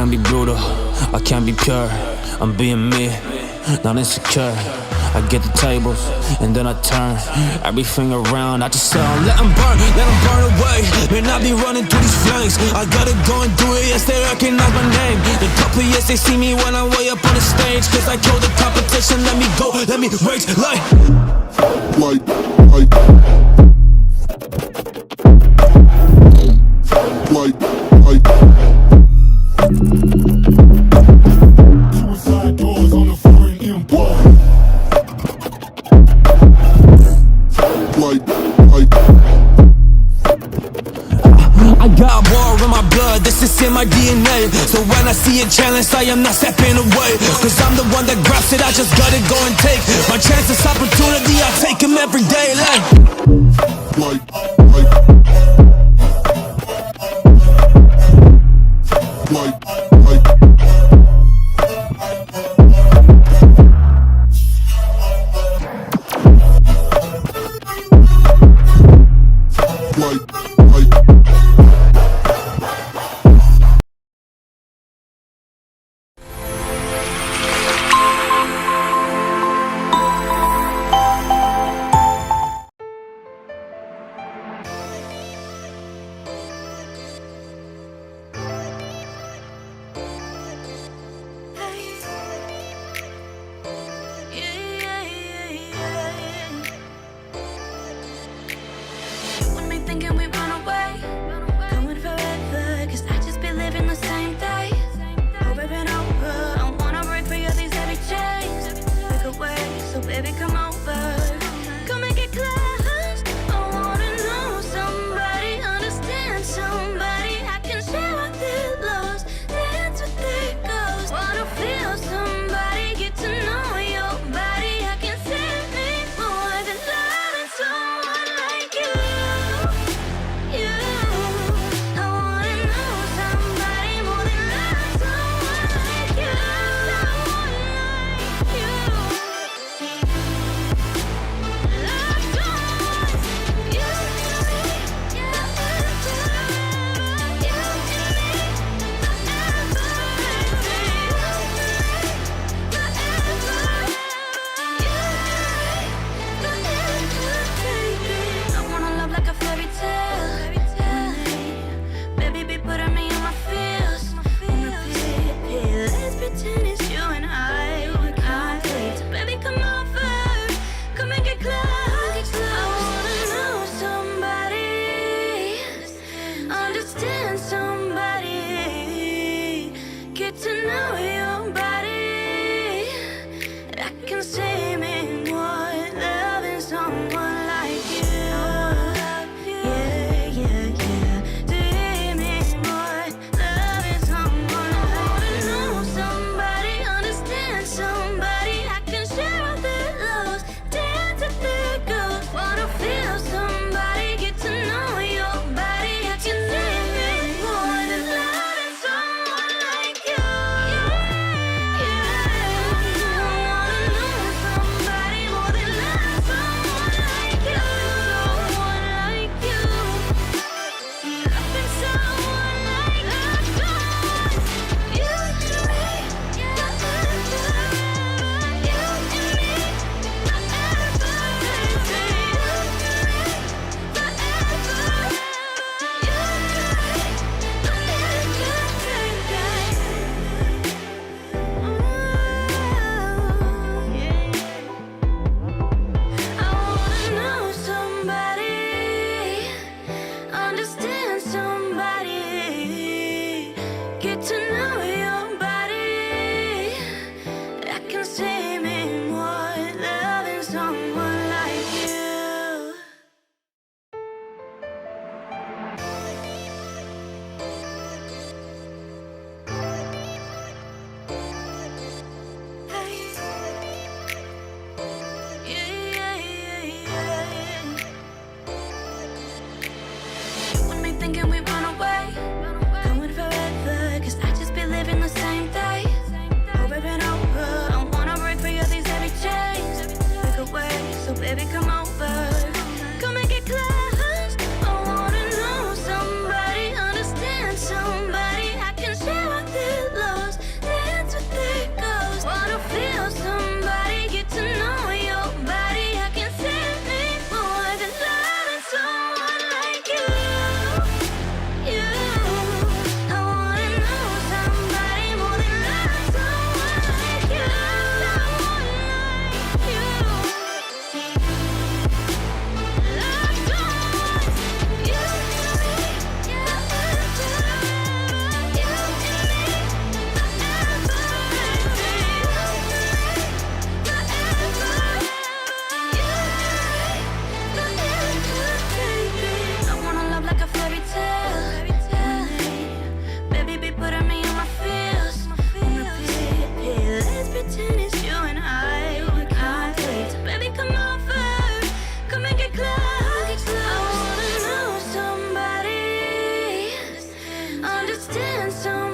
can't be brutal, I can't be pure. I'm being me, not insecure. I get the tables, and then I turn everything around. I just sound, let them burn away. Man, I be running through these flames. I gotta go and do it, yes, they recognize my name. In a couple years, they see me when I'm way up on the stage. Cause I killed the competition, let me go, let me rage like Suicide doors on the foreign import. I got war in my blood, this is in my DNA. So when I see a challenge, I am not stepping away. Cause I'm the one that grabs it, I just gotta go and take my chances, opportunity, I take them every day Thinking we run away, going forever, cause I just be living the same day, over and over. I wanna break free of these heavy chains, break away, so baby come over, come and get close. I wanna know somebody, understand somebody, I can share what their lows, dance with their ghosts. Wanna feel somebody, get to know your body, I can see me more than loving someone like you. Thinking we run away, going forever, cause I just dance on